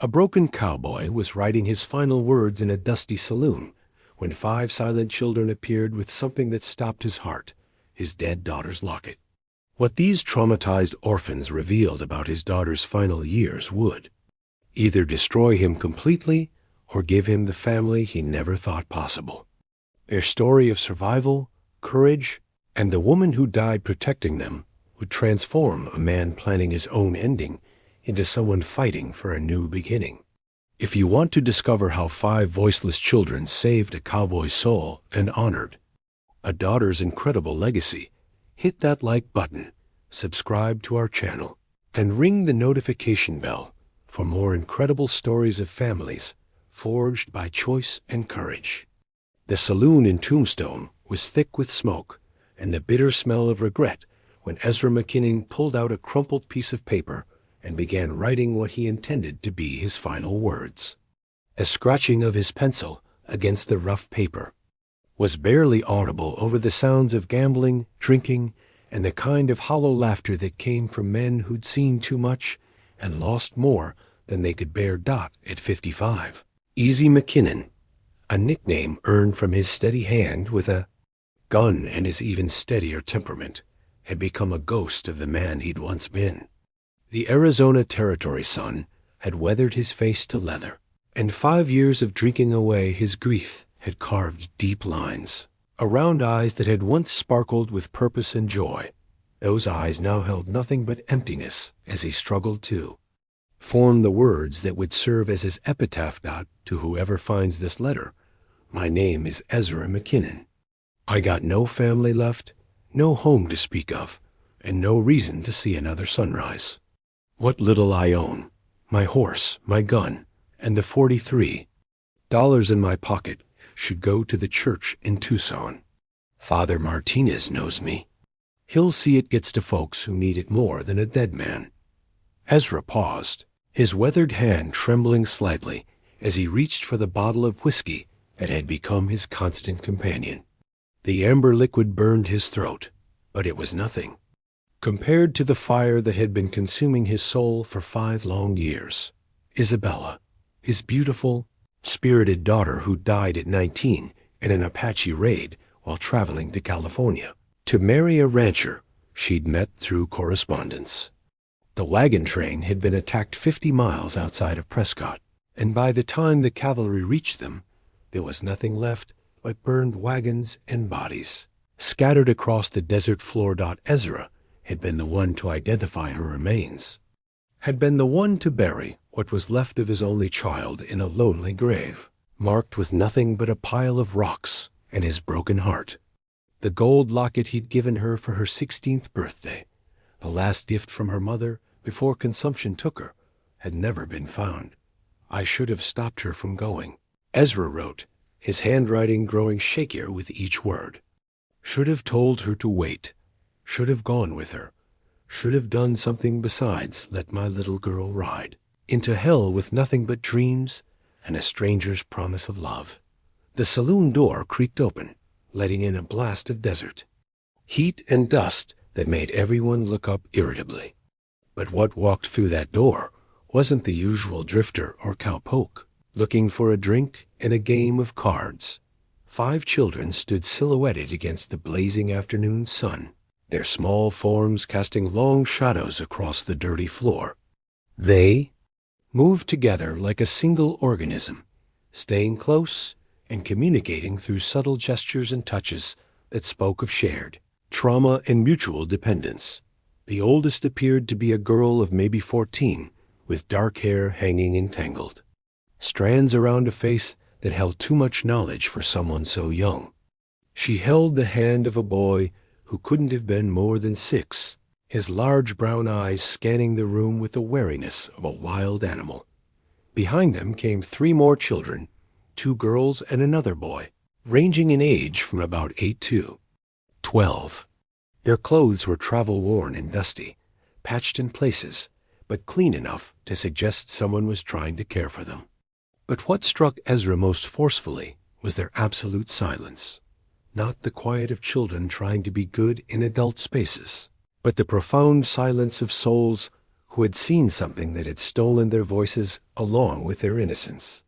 A broken cowboy was writing his final words in a dusty saloon when 5 silent children appeared with something that stopped his heart, his dead daughter's locket. What these traumatized orphans revealed about his daughter's final years would either destroy him completely or give him the family he never thought possible. Their story of survival, courage, and the woman who died protecting them would transform a man planning his own ending into someone fighting for a new beginning. If you want to discover how 5 voiceless children saved a cowboy's soul and honored a daughter's incredible legacy, hit that like button, subscribe to our channel, and ring the notification bell for more incredible stories of families forged by choice and courage. The saloon in Tombstone was thick with smoke and the bitter smell of regret when Ezra McKinnon pulled out a crumpled piece of paper and began writing what he intended to be his final words. A scratching of his pencil against the rough paper was barely audible over the sounds of gambling, drinking, and the kind of hollow laughter that came from men who'd seen too much and lost more than they could bear. At 55, Easy McKinnon, a nickname earned from his steady hand with a gun and his even steadier temperament, had become a ghost of the man he'd once been. The Arizona Territory sun had weathered his face to leather, and 5 years of drinking away his grief had carved deep lines around eyes that had once sparkled with purpose and joy. Those eyes now held nothing but emptiness as he struggled to form the words that would serve as his epitaph. To whoever finds this letter, my name is Ezra McKinnon. I got no family left, no home to speak of, and no reason to see another sunrise. What little I own, my horse, my gun, and the $43 in my pocket should go to the church in Tucson. Father Martinez knows me. He'll see it gets to folks who need it more than a dead man. Ezra paused, his weathered hand trembling slightly as he reached for the bottle of whiskey that had become his constant companion. The amber liquid burned his throat, but it was nothing compared to the fire that had been consuming his soul for 5 long years. Isabella, his beautiful, spirited daughter who died at 19 in an Apache raid while traveling to California to marry a rancher she'd met through correspondence. The wagon train had been attacked 50 miles outside of Prescott, and by the time the cavalry reached them, there was nothing left but burned wagons and bodies scattered across the desert floor. Ezra had been the one to identify her remains, had been the one to bury what was left of his only child in a lonely grave, marked with nothing but a pile of rocks and his broken heart. The gold locket he'd given her for her 16th birthday, the last gift from her mother before consumption took her, had never been found. I should have stopped her from going, Ezra wrote, his handwriting growing shakier with each word. Should have told her to wait, should have gone with her, should have done something besides let my little girl ride into hell with nothing but dreams and a stranger's promise of love. The saloon door creaked open, letting in a blast of desert heat and dust that made everyone look up irritably. But what walked through that door wasn't the usual drifter or cowpoke looking for a drink and a game of cards. 5 children stood silhouetted against the blazing afternoon sun, their small forms casting long shadows across the dirty floor. They moved together like a single organism, staying close and communicating through subtle gestures and touches that spoke of shared trauma and mutual dependence. The oldest appeared to be a girl of maybe 14, with dark hair hanging entangled, strands around a face that held too much knowledge for someone so young. She held the hand of a boy who couldn't have been more than 6, his large brown eyes scanning the room with the wariness of a wild animal. Behind them came 3 more children, 2 girls and another boy, ranging in age from about 8 to 12. Their clothes were travel-worn and dusty, patched in places, but clean enough to suggest someone was trying to care for them. But what struck Ezra most forcefully was their absolute silence. Not the quiet of children trying to be good in adult spaces, but the profound silence of souls who had seen something that had stolen their voices along with their innocence.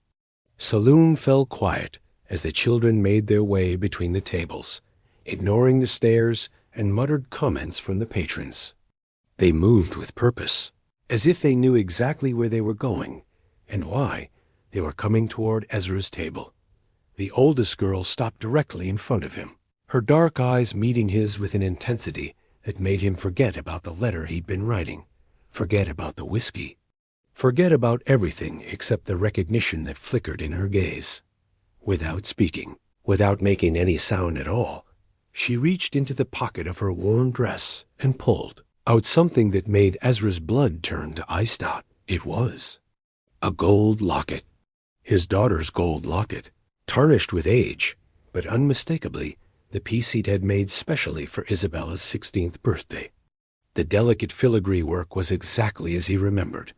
Saloon fell quiet as the children made their way between the tables, ignoring the stares and muttered comments from the patrons. They moved with purpose, as if they knew exactly where they were going and why. They were coming toward Ezra's table. The oldest girl stopped directly in front of him, her dark eyes meeting his with an intensity that made him forget about the letter he'd been writing, forget about the whiskey, forget about everything except the recognition that flickered in her gaze. Without speaking, without making any sound at all, she reached into the pocket of her worn dress and pulled out something that made Ezra's blood turn to ice hot. It was a gold locket. His daughter's gold locket, tarnished with age, but unmistakably the piece he'd had made specially for Isabella's 16th birthday. The delicate filigree work was exactly as he remembered,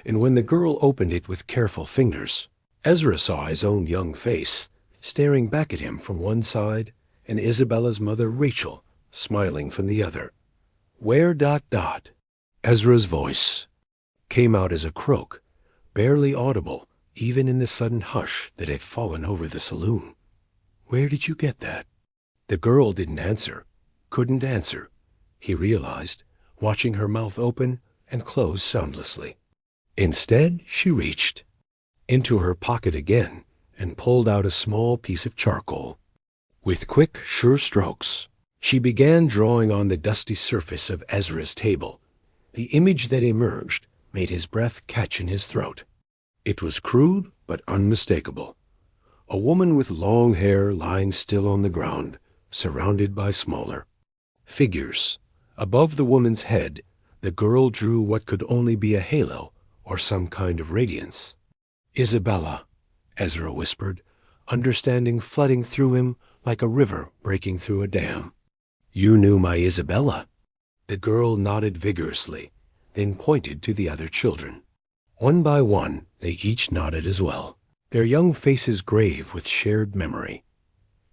and when the girl opened it with careful fingers, Ezra saw his own young face staring back at him from one side and Isabella's mother Rachel smiling from the other. Where ... Ezra's voice came out as a croak, barely audible even in the sudden hush that had fallen over the saloon. Where did you get that? The girl didn't answer, couldn't answer, he realized, watching her mouth open and close soundlessly. Instead, she reached into her pocket again and pulled out a small piece of charcoal. With quick, sure strokes, she began drawing on the dusty surface of Ezra's table. The image that emerged made his breath catch in his throat. It was crude but unmistakable. A woman with long hair lying still on the ground, surrounded by smaller figures. Above the woman's head, the girl drew what could only be a halo or some kind of radiance. Isabella, Ezra whispered, understanding flooding through him like a river breaking through a dam. You knew my Isabella? The girl nodded vigorously, then pointed to the other children. One by one, they each nodded as well, their young faces grave with shared memory.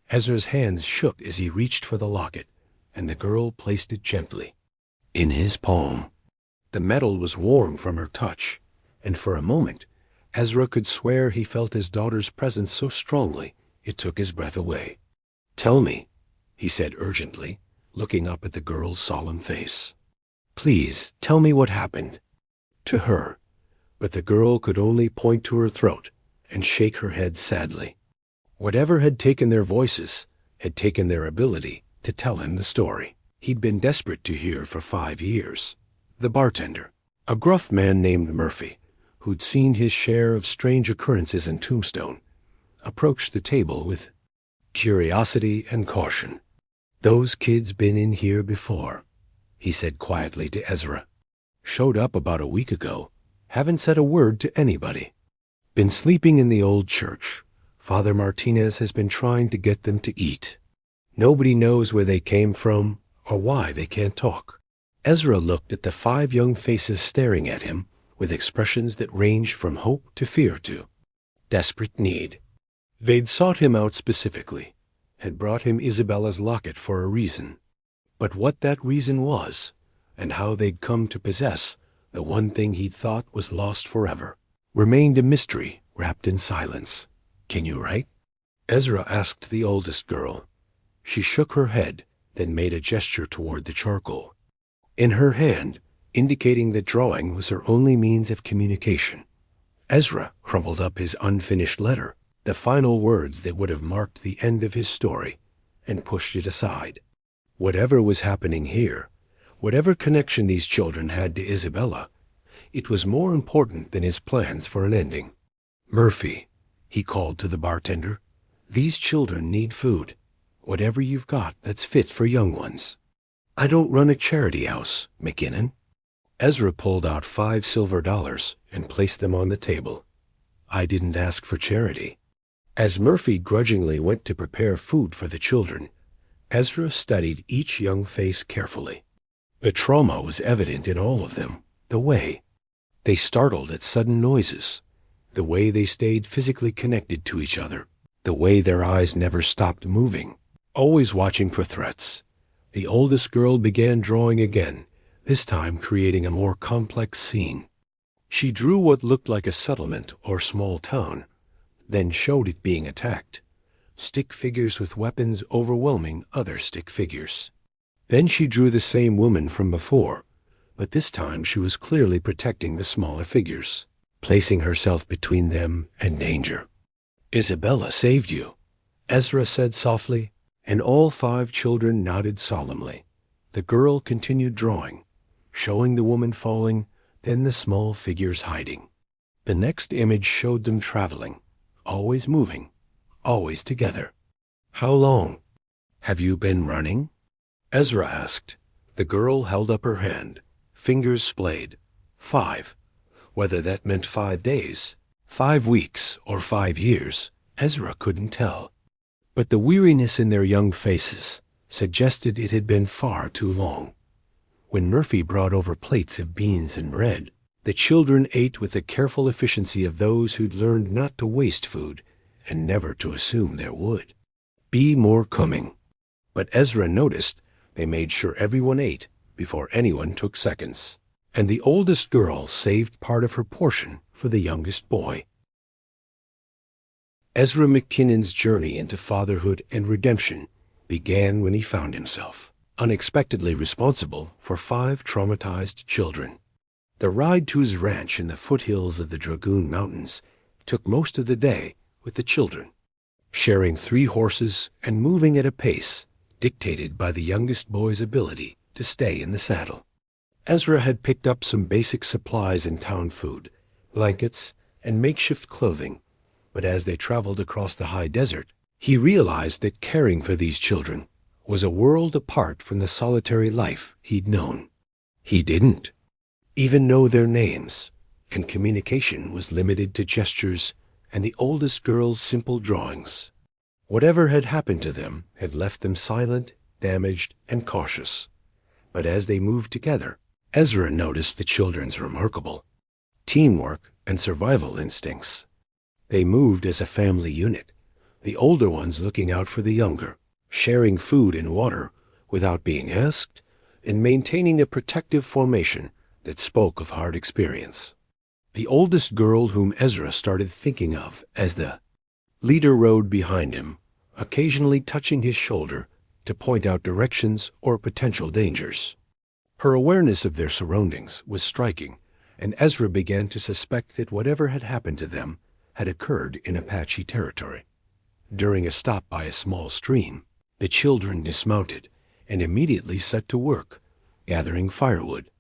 Ezra's hands shook as he reached for the locket, and the girl placed it gently in his palm. The metal was warm from her touch, and for a moment, Ezra could swear he felt his daughter's presence so strongly it took his breath away. Tell me, he said urgently, looking up at the girl's solemn face. Please, tell me what happened. To her, but the girl could only point to her throat and shake her head sadly. Whatever had taken their voices had taken their ability to tell him the story he'd been desperate to hear for 5 years. The bartender, a gruff man named Murphy, who'd seen his share of strange occurrences in Tombstone, approached the table with curiosity and caution. Those kids been in here before, he said quietly to Ezra. Showed up about a week ago. Haven't said a word to anybody. Been sleeping in the old church. Father Martinez has been trying to get them to eat. Nobody knows where they came from or why they can't talk. Ezra looked at the 5 young faces staring at him with expressions that ranged from hope to fear to desperate need. They'd sought him out specifically, had brought him Isabella's locket for a reason. But what that reason was, and how they'd come to possess the one thing he'd thought was lost forever, remained a mystery wrapped in silence. Can you write? Ezra asked the oldest girl. She shook her head, then made a gesture toward the charcoal in her hand, indicating that drawing was her only means of communication. Ezra crumpled up his unfinished letter, the final words that would have marked the end of his story, and pushed it aside. Whatever was happening here, whatever connection these children had to Isabella, it was more important than his plans for an ending. Murphy, he called to the bartender, these children need food. Whatever you've got that's fit for young ones. I don't run a charity house, McKinnon. Ezra pulled out $5 silver and placed them on the table. I didn't ask for charity. As Murphy grudgingly went to prepare food for the children, Ezra studied each young face carefully. The trauma was evident in all of them. The way they startled at sudden noises, the way they stayed physically connected to each other, the way their eyes never stopped moving, always watching for threats. The oldest girl began drawing again, this time creating a more complex scene. She drew what looked like a settlement or small town, then showed it being attacked. Stick figures with weapons overwhelming other stick figures. Then she drew the same woman from before, but this time she was clearly protecting the smaller figures, placing herself between them and danger. "Isabella saved you," Ezra said softly, and all 5 children nodded solemnly. The girl continued drawing, showing the woman falling, then the small figures hiding. The next image showed them traveling, always moving, always together. "How long have you been running?" Ezra asked. The girl held up her hand, fingers splayed. 5. Whether that meant 5 days, 5 weeks, or 5 years, Ezra couldn't tell. But the weariness in their young faces suggested it had been far too long. When Murphy brought over plates of beans and bread, the children ate with the careful efficiency of those who'd learned not to waste food and never to assume there would be more coming. But Ezra noticed they made sure everyone ate before anyone took seconds, and the oldest girl saved part of her portion for the youngest boy. Ezra McKinnon's journey into fatherhood and redemption began when he found himself unexpectedly responsible for 5 traumatized children. The ride to his ranch in the foothills of the Dragoon Mountains took most of the day with the children, sharing 3 horses and moving at a pace dictated by the youngest boy's ability to stay in the saddle. Ezra had picked up some basic supplies and town food, blankets, and makeshift clothing, but as they traveled across the high desert, he realized that caring for these children was a world apart from the solitary life he'd known. He didn't even know their names, and communication was limited to gestures and the oldest girl's simple drawings. Whatever had happened to them had left them silent, damaged, and cautious. But as they moved together, Ezra noticed the children's remarkable teamwork and survival instincts. They moved as a family unit, the older ones looking out for the younger, sharing food and water without being asked, and maintaining a protective formation that spoke of hard experience. The oldest girl, whom Ezra started thinking of as the leader, rode behind him, occasionally touching his shoulder to point out directions or potential dangers. Her awareness of their surroundings was striking, and Ezra began to suspect that whatever had happened to them had occurred in Apache territory. During a stop by a small stream, the children dismounted and immediately set to work, gathering firewood,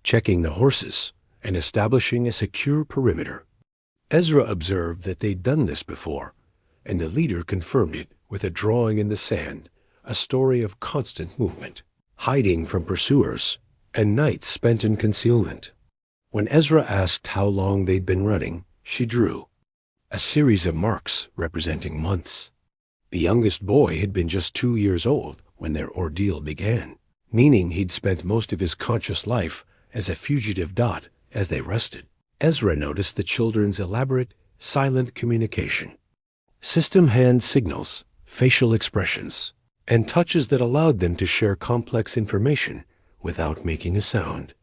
checking the horses, and establishing a secure perimeter. Ezra observed that they'd done this before, and the leader confirmed it with a drawing in the sand, a story of constant movement, hiding from pursuers, and nights spent in concealment. When Ezra asked how long they'd been running, she drew a series of marks representing months. The youngest boy had been just 2 years old when their ordeal began, meaning he'd spent most of his conscious life as a fugitive dot as they rested. Ezra noticed the children's elaborate, silent communication, system hand signals, facial expressions, and touches that allowed them to share complex information without making a sound.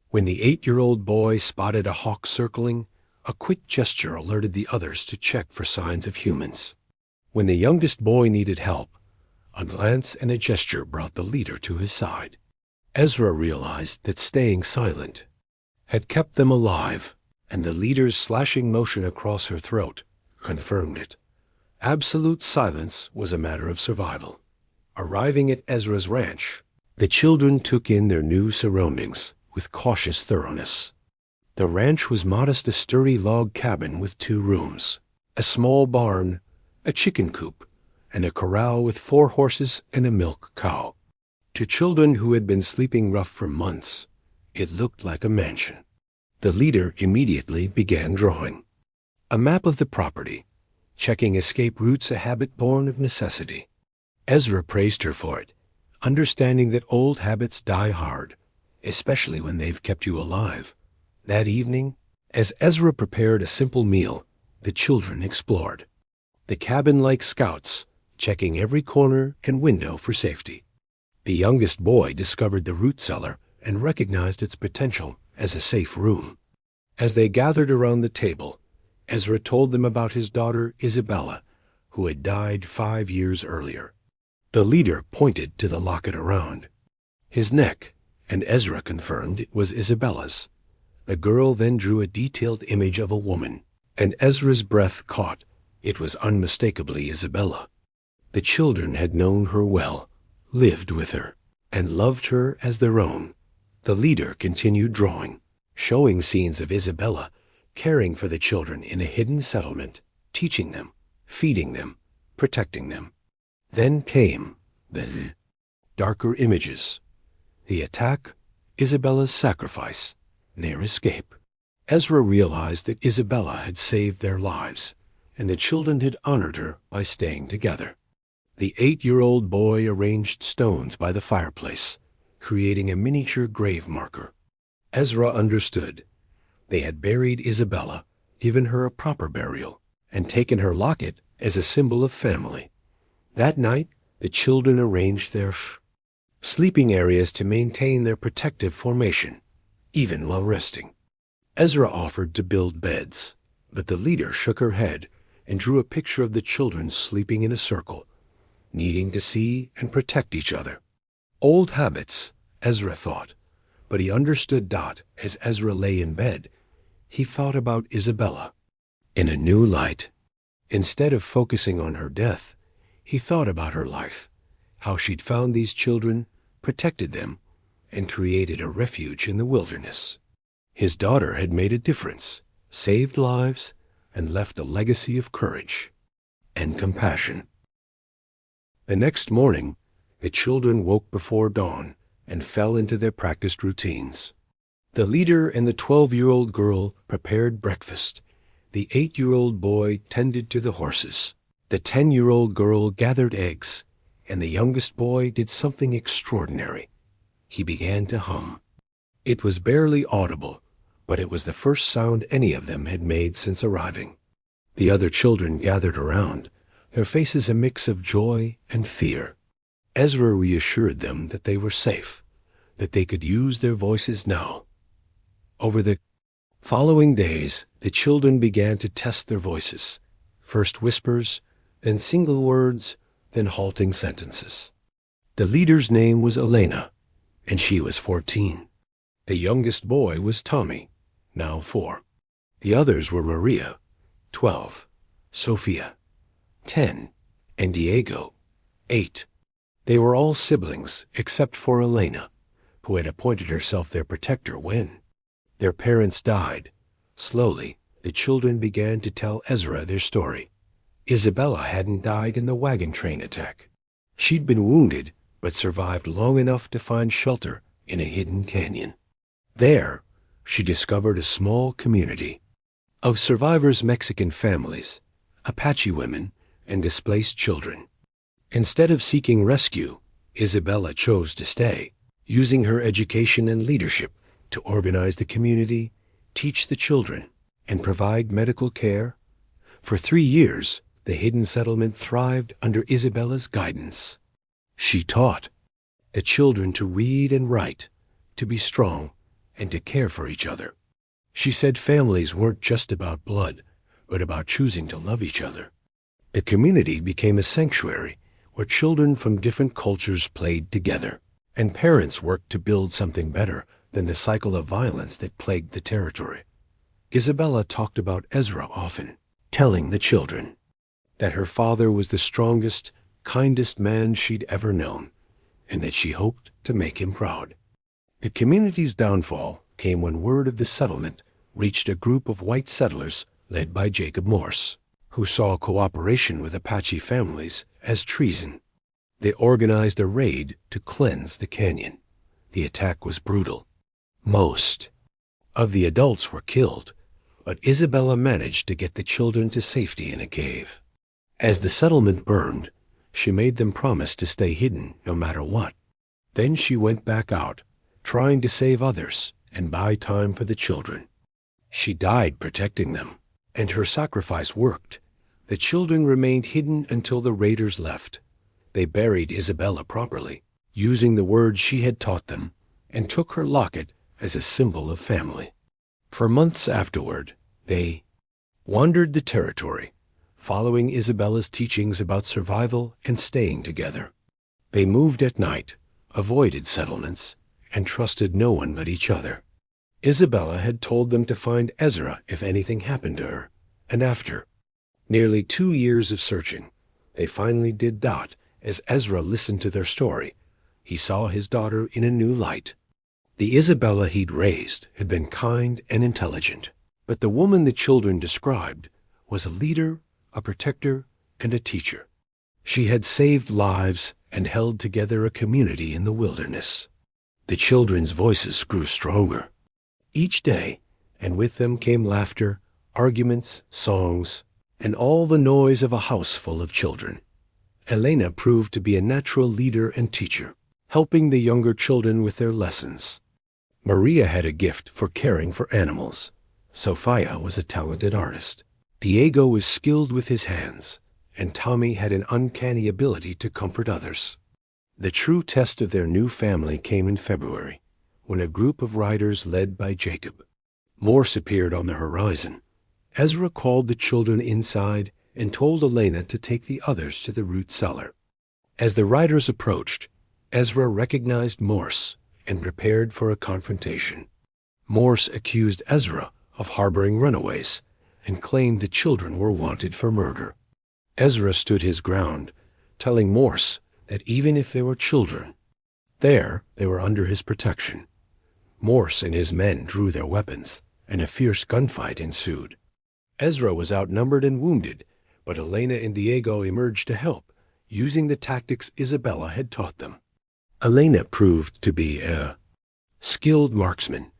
When the 8-year-old boy spotted a hawk circling, a quick gesture alerted the others to check for signs of humans. When the youngest boy needed help, a glance and a gesture brought the leader to his side. Ezra realized that staying silent had kept them alive, and the leader's slashing motion across her throat confirmed it. Absolute silence was a matter of survival. Arriving at Ezra's ranch, the children took in their new surroundings with cautious thoroughness. The ranch was modest, a sturdy log cabin with 2 rooms, a small barn, a chicken coop, and a corral with 4 horses and a milk cow. To children who had been sleeping rough for months, it looked like a mansion. The leader immediately began drawing a map of the property, checking escape routes, a habit born of necessity. Ezra praised her for it, understanding that old habits die hard, especially when they've kept you alive. That evening, as Ezra prepared a simple meal, the children explored the cabin like scouts, checking every corner and window for safety. The youngest boy discovered the root cellar and recognized its potential as a safe room. As they gathered around the table, Ezra told them about his daughter Isabella, who had died 5 years earlier. The leader pointed to the locket around his neck, and Ezra confirmed it was Isabella's. The girl then drew a detailed image of a woman, and Ezra's breath caught. It was unmistakably Isabella. The children had known her well, lived with her, and loved her as their own. The leader continued drawing, showing scenes of Isabella caring for the children in a hidden settlement, teaching them, feeding them, protecting them. Then came the darker images. The attack, Isabella's sacrifice, their escape. Ezra realized that Isabella had saved their lives, and the children had honored her by staying together. The 8-year-old boy arranged stones by the fireplace, creating a miniature grave marker. Ezra understood. They had buried Isabella, given her a proper burial, and taken her locket as a symbol of family. That night, the children arranged their sleeping areas to maintain their protective formation, even while resting. Ezra offered to build beds, but the leader shook her head and drew a picture of the children sleeping in a circle, needing to see and protect each other. Old habits, Ezra thought, but he understood Dot. As Ezra lay in bed, he thought about Isabella in a new light. Instead of focusing on her death, he thought about her life, how she'd found these children, protected them, and created a refuge in the wilderness. His daughter had made a difference, saved lives, and left a legacy of courage and compassion. The next morning, the children woke before dawn and fell into their practiced routines. The leader and the 12-year-old girl prepared breakfast. The 8-year-old boy tended to the horses. The 10-year-old girl gathered eggs, and the youngest boy did something extraordinary. He began to hum. It was barely audible, but it was the first sound any of them had made since arriving. The other children gathered around, their faces a mix of joy and fear. Ezra reassured them that they were safe, that they could use their voices now. Over the following days, the children began to test their voices, first whispers, then single words, then halting sentences. The leader's name was Elena, and she was 14. The youngest boy was Tommy, now 4. The others were Maria, 12, Sophia, 10, and Diego, 8. They were all siblings except for Elena, who had appointed herself their protector when their parents died. Slowly, the children began to tell Ezra their story. Isabella hadn't died in the wagon train attack. She'd been wounded, but survived long enough to find shelter in a hidden canyon. There, she discovered a small community of survivors' Mexican families, Apache women, and displaced children. Instead of seeking rescue, Isabella chose to stay, using her education and leadership to organize the community, teach the children, and provide medical care. For 3 years, the hidden settlement thrived under Isabella's guidance. She taught the children to read and write, to be strong, and to care for each other. She said families weren't just about blood, but about choosing to love each other. The community became a sanctuary where children from different cultures played together, and parents worked to build something better than the cycle of violence that plagued the territory. Isabella talked about Ezra often, telling the children that her father was the strongest, kindest man she'd ever known, and that she hoped to make him proud. The community's downfall came when word of the settlement reached a group of white settlers led by Jacob Morse, who saw cooperation with Apache families as treason. They organized a raid to cleanse the canyon. The attack was brutal. Most of the adults were killed, but Isabella managed to get the children to safety in a cave. As the settlement burned, she made them promise to stay hidden no matter what. Then she went back out, trying to save others and buy time for the children. She died protecting them, and her sacrifice worked. The children remained hidden until the raiders left. They buried Isabella properly, using the words she had taught them, and took her locket as a symbol of family. For months afterward, they wandered the territory, following Isabella's teachings about survival and staying together. They moved at night, avoided settlements, and trusted no one but each other. Isabella had told them to find Ezra if anything happened to her, and after nearly 2 years of searching, they finally did that. As Ezra listened to their story, he saw his daughter in a new light. The Isabella he'd raised had been kind and intelligent, but the woman the children described was a leader, a protector, and a teacher. She had saved lives and held together a community in the wilderness. The children's voices grew stronger each day, and with them came laughter, arguments, songs, and all the noise of a house full of children. Elena proved to be a natural leader and teacher, helping the younger children with their lessons. Maria had a gift for caring for animals. Sophia was a talented artist. Diego was skilled with his hands, and Tommy had an uncanny ability to comfort others. The true test of their new family came in February, when a group of riders led by Jacob. Morse appeared on the horizon. Ezra called the children inside and told Elena to take the others to the root cellar. As the riders approached, Ezra recognized Morse and prepared for a confrontation. Morse accused Ezra of harboring runaways and claimed the children were wanted for murder. Ezra stood his ground, telling Morse that even if they were children, they were under his protection. Morse and his men drew their weapons, and a fierce gunfight ensued. Ezra was outnumbered and wounded, but Elena and Diego emerged to help, using the tactics Isabella had taught them. Elena proved to be a skilled marksman,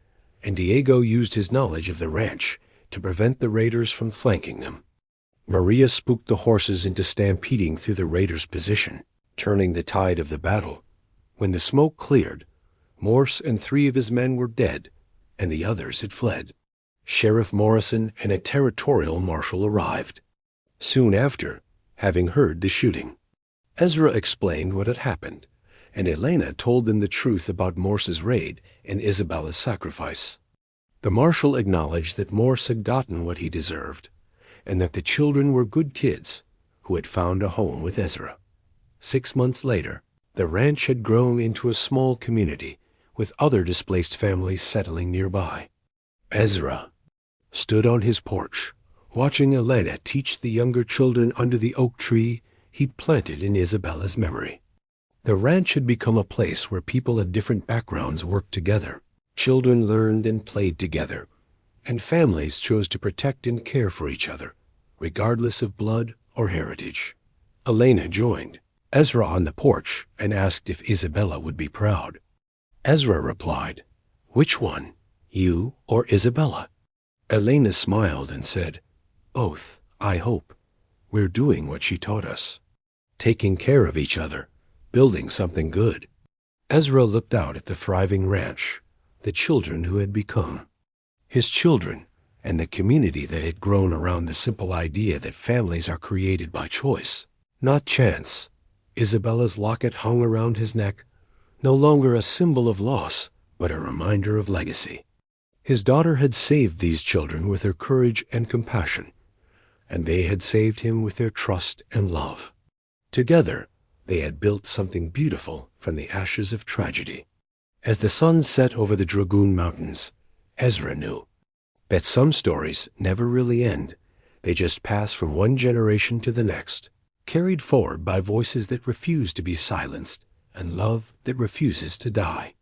and Diego used his knowledge of the ranch to prevent the raiders from flanking them. Maria spooked the horses into stampeding through the raiders' position, turning the tide of the battle. When the smoke cleared, Morse and 3 of his men were dead, and the others had fled. Sheriff Morrison and a territorial marshal arrived soon after, having heard the shooting. Ezra explained what had happened, and Elena told them the truth about Morse's raid and Isabella's sacrifice. The marshal acknowledged that Morse had gotten what he deserved, and that the children were good kids who had found a home with Ezra. 6 months later, the ranch had grown into a small community, with other displaced families settling nearby. Ezra stood on his porch, watching Elena teach the younger children under the oak tree he'd planted in Isabella's memory. The ranch had become a place where people of different backgrounds worked together. Children learned and played together, and families chose to protect and care for each other, regardless of blood or heritage. Elena joined Ezra on the porch and asked if Isabella would be proud. Ezra replied, "Which one, you or Isabella?" Elena smiled and said, "Both, I hope. We're doing what she taught us, taking care of each other, building something good." Ezra looked out at the thriving ranch, the children who had become his children, and the community that had grown around the simple idea that families are created by choice, not chance. Isabella's locket hung around his neck, no longer a symbol of loss, but a reminder of legacy. His daughter had saved these children with her courage and compassion, and they had saved him with their trust and love. Together, they had built something beautiful from the ashes of tragedy. As the sun set over the Dragoon Mountains, Ezra knew that some stories never really end. They just pass from one generation to the next, carried forward by voices that refuse to be silenced and love that refuses to die.